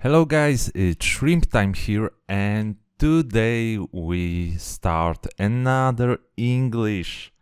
Hello guys, it's Shrimp Time here, and today we start another English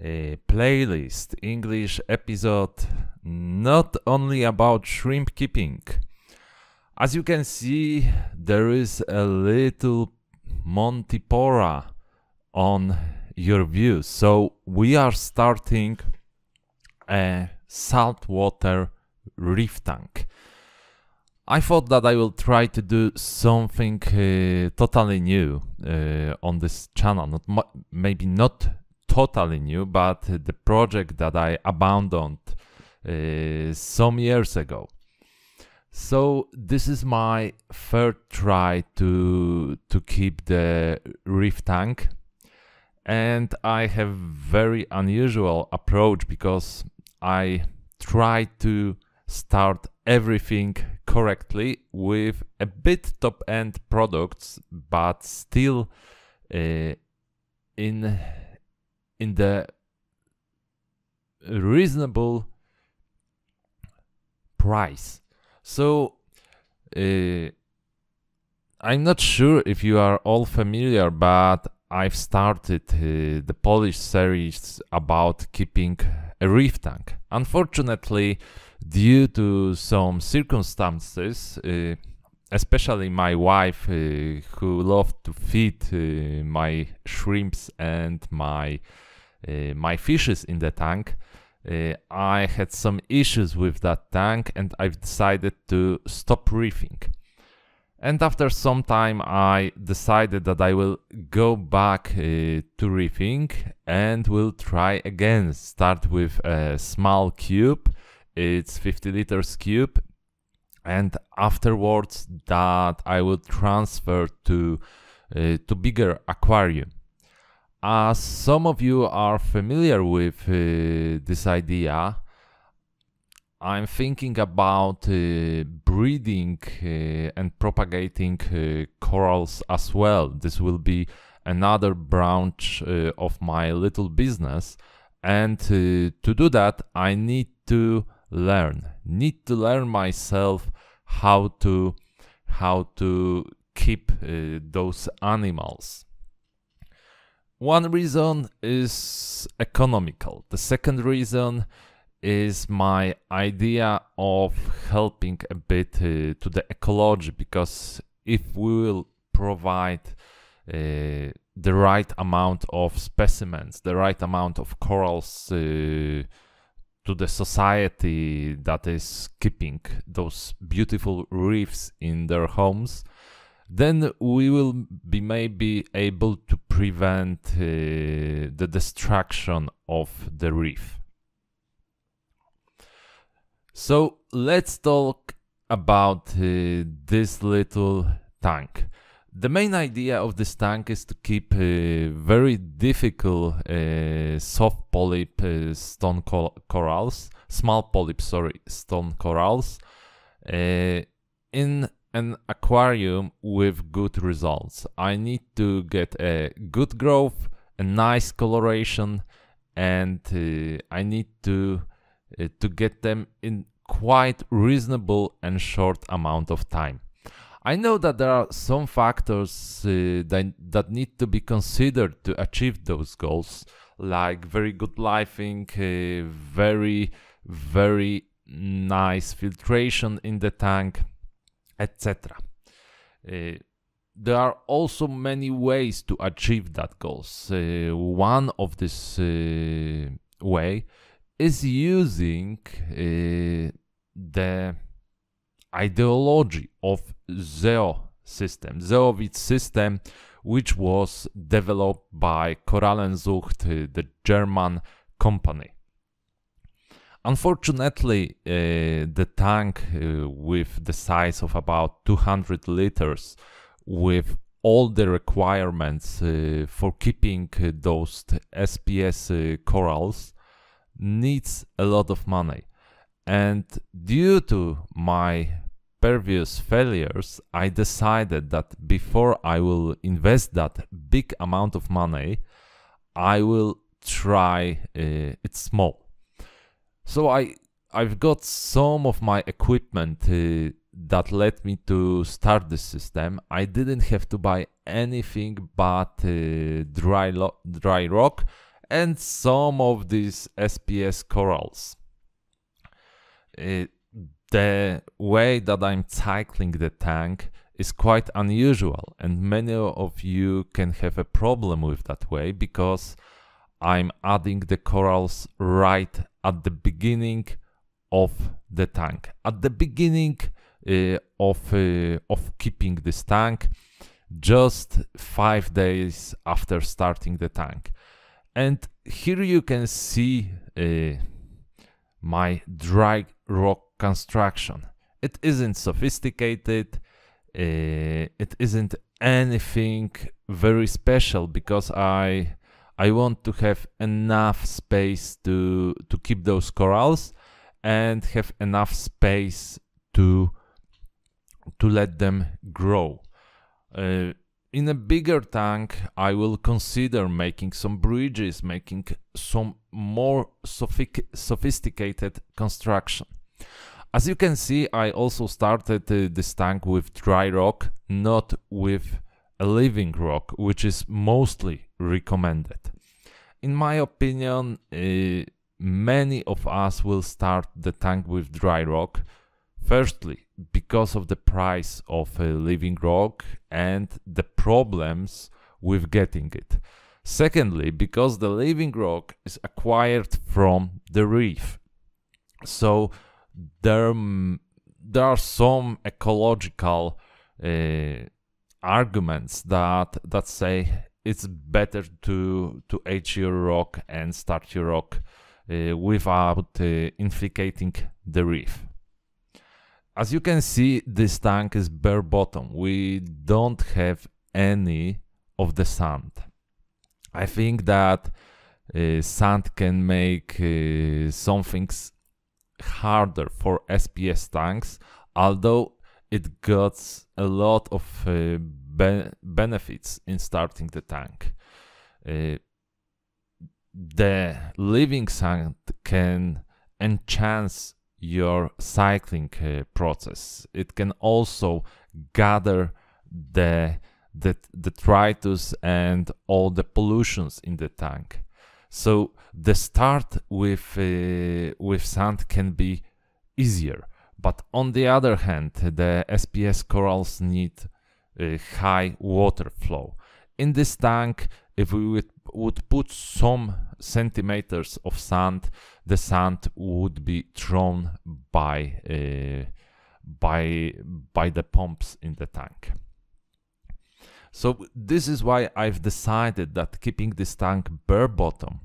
playlist, English episode, not only about shrimp keeping. As you can see, there is a little Montipora on your view, so we are starting a saltwater reef tank. I thought that I will try to do something totally new on this channel. Maybe not totally new, but the project that I abandoned some years ago. So this is my third try to keep the reef tank, and I have very unusual approach because I try to start everything correctly with a bit top-end products, but still in the reasonable price. So I'm not sure if you are all familiar, but I've started the Polish series about keeping a reef tank. Unfortunately, due to some circumstances, especially my wife, who loved to feed my shrimps and my fishes in the tank, I had some issues with that tank, and I've decided to stop reefing. And after some time, I decided that I will go back to reefing and will try again. Start with a small cube. It's 50 liters cube, and afterwards that I will transfer to bigger aquarium. As some of you are familiar with this idea, I'm thinking about breeding and propagating corals as well. This will be another branch of my little business, and to do that I need to learn myself how to keep those animals. One reason is economical. The second reason is my idea of helping a bit to the ecology, because if we will provide the right amount of specimens, the right amount of corals to the society that is keeping those beautiful reefs in their homes, then we will be maybe able to prevent the destruction of the reef. So let's talk about this little tank. The main idea of this tank is to keep very difficult soft polyp stone corals, small polyp, stone corals, in an aquarium with good results. I need to get a good growth, a nice coloration, and I need to get them in quite reasonable and short amount of time. I know that there are some factors that need to be considered to achieve those goals, like very good lighting, very nice filtration in the tank, etc. There are also many ways to achieve that goals. One of this way is using the ideology of Zeowitz system, which was developed by Korallenzucht, the German company. Unfortunately, the tank with the size of about 200 liters, with all the requirements for keeping those SPS corals, needs a lot of money. And due to my previous failures, I decided that before I will invest that big amount of money, I will try it small. So I've got some of my equipment that led me to start this system, I didn't have to buy anything but dry rock and some of these SPS corals. The way that I'm cycling the tank is quite unusual, and many of you can have a problem with that way, because I'm adding the corals right at the beginning of the tank, at the beginning of keeping this tank, just 5 days after starting the tank. And here you can see my dry rock construction. It isn't sophisticated, it isn't anything very special, because I want to have enough space to keep those corals and have enough space to let them grow. In a bigger tank, I will consider making some bridges, making some more sophisticated construction. As you can see, I also started this tank with dry rock, not with a living rock, which is mostly recommended. In my opinion, many of us will start the tank with dry rock. Firstly, because of the price of living rock and the problems with getting it. Secondly, because the living rock is acquired from the reef. So there are some ecological arguments that say it's better to age your rock and start your rock without infiltrating the reef. As you can see, this tank is bare bottom. We don't have any of the sand. I think that sand can make some things harder for SPS tanks, although it got a lot of benefits in starting the tank. The living sand can enhance your cycling process. It can also gather the detritus and all the pollutions in the tank. So the start with sand can be easier, but on the other hand, the SPS corals need high water flow. In this tank, if we would put some centimeters of sand, the sand would be thrown by the pumps in the tank. So this is why I've decided that keeping this tank bare bottom,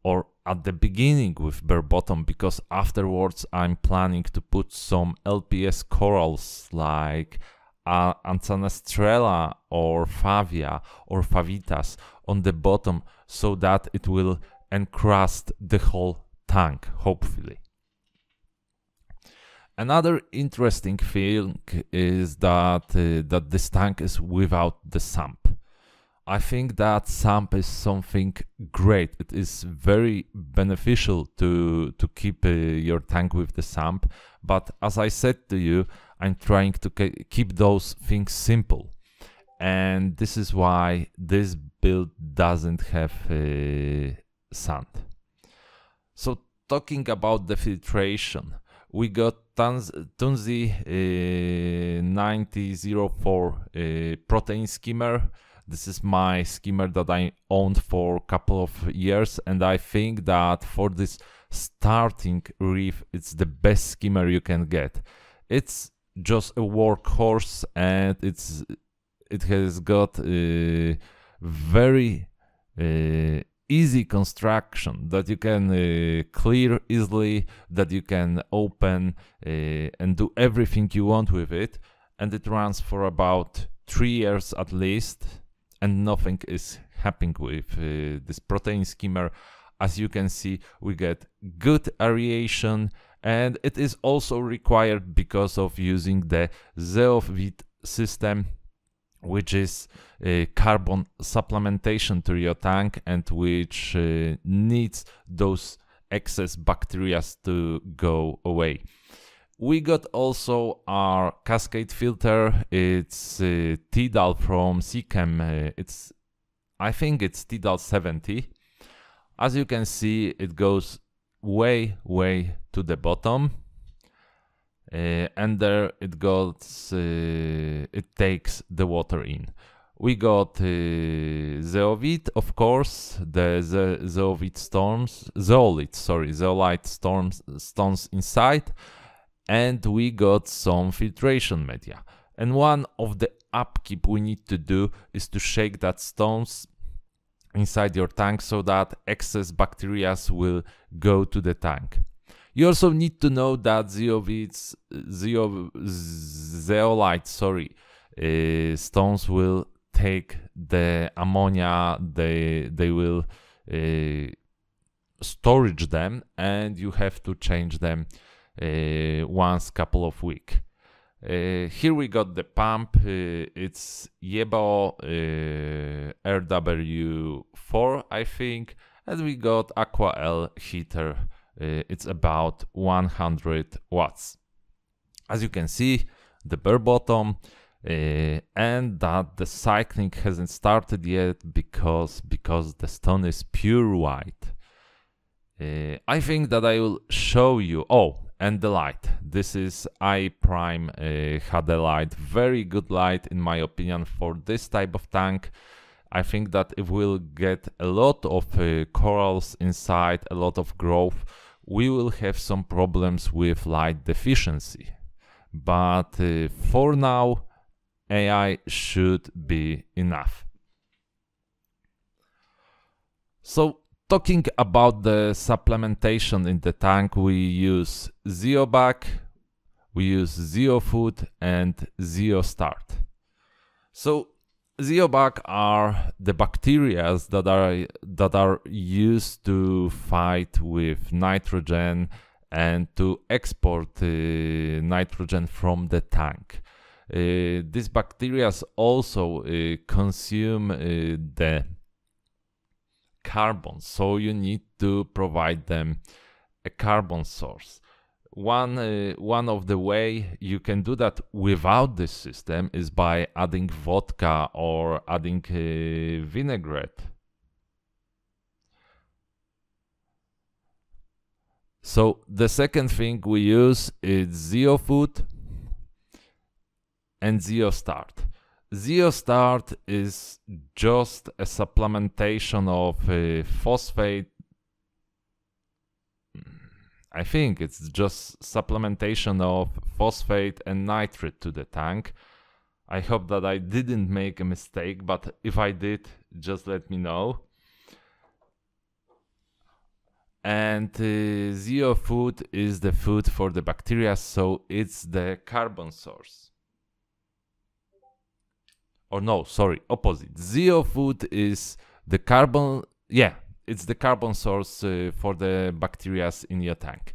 or at the beginning with bare bottom, because afterwards I'm planning to put some LPS corals like Anthanastrella or Favia or Favitas on the bottom, so that it will encrust the whole tank, hopefully. Another interesting thing is that this tank is without the sump. I think that sump is something great. It is very beneficial to keep your tank with the sump, but as I said to you, I'm trying to keep those things simple, and this is why this build doesn't have sand. So talking about the filtration, we got Tunzi 9004 protein skimmer. This is my skimmer that I owned for a couple of years, and I think that for this starting reef, it's the best skimmer you can get. It's just a workhorse, and it has got very easy construction that you can clear easily, that you can open and do everything you want with it, and it runs for about 3 years at least, and nothing is happening with this protein skimmer. As you can see, we get good aeration, and it is also required because of using the Zeovit system, which is carbon supplementation to your tank, and which needs those excess bacteria to go away. We got also our cascade filter. It's TDAL from Seachem. I think it's TDAL 70. As you can see, it goes way to the bottom, and there it goes. It takes the water in. We got zeolite, of course, the zeolite stones inside, and we got some filtration media. And one of the upkeep we need to do is to shake that stones inside your tank so that excess bacteria will go to the tank. You also need to know that zeolite stones will take the ammonia, they will storage them, and you have to change them once couple of weeks. Here we got the pump. It's Yebo RW4, I think, and we got AquaL heater. It's about 100 watts. As you can see, the bare bottom, and that the cycling hasn't started yet because the stone is pure white. I think that I will show you. Oh, and the light. This is iPrime HD light. Very good light in my opinion for this type of tank. I think that if we'll get a lot of corals inside, a lot of growth, we will have some problems with light deficiency. But for now, AI should be enough. So, talking about the supplementation in the tank, we use Zeobac, we use Zeofood, and Zeostart. So, Zeobac are the bacteria that are used to fight with nitrogen and to export nitrogen from the tank. These bacteria also consume the carbon, so you need to provide them a carbon source. One of the way you can do that without this system is by adding vodka or adding vinaigrette. So the second thing we use is Zeofood and Zeostart. Zeostart is just a supplementation of phosphate. I think it's just supplementation of phosphate and nitrate to the tank. I hope that I didn't make a mistake, but if I did, just let me know. And Zeofood is the food for the bacteria, so it's the carbon source. Or no, sorry, opposite. Zeofood is the carbon, it's the carbon source for the bacteria in your tank.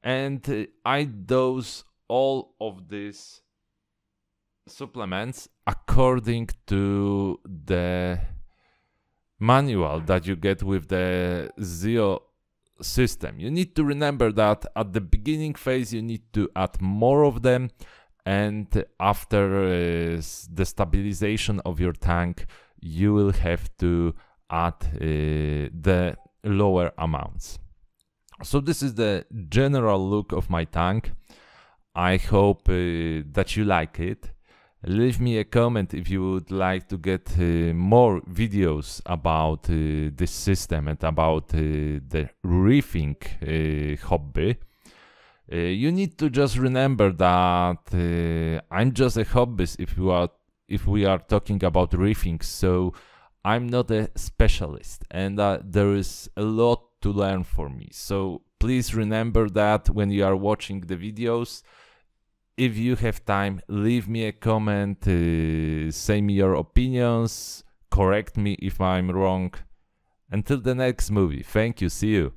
And I dose all of these supplements according to the manual that you get with the Zeo system. You need to remember that at the beginning phase you need to add more of them, and after the stabilization of your tank you will have to add the lower amounts. So this is the general look of my tank. I hope that you like it. Leave me a comment if you would like to get more videos about this system and about the reefing hobby. You need to just remember that I'm just a hobbyist if we are talking about reefing, so I'm not a specialist, and there is a lot to learn for me. So please remember that when you are watching the videos. If you have time, leave me a comment, say me your opinions, correct me if I'm wrong. Until the next movie, thank you, see you.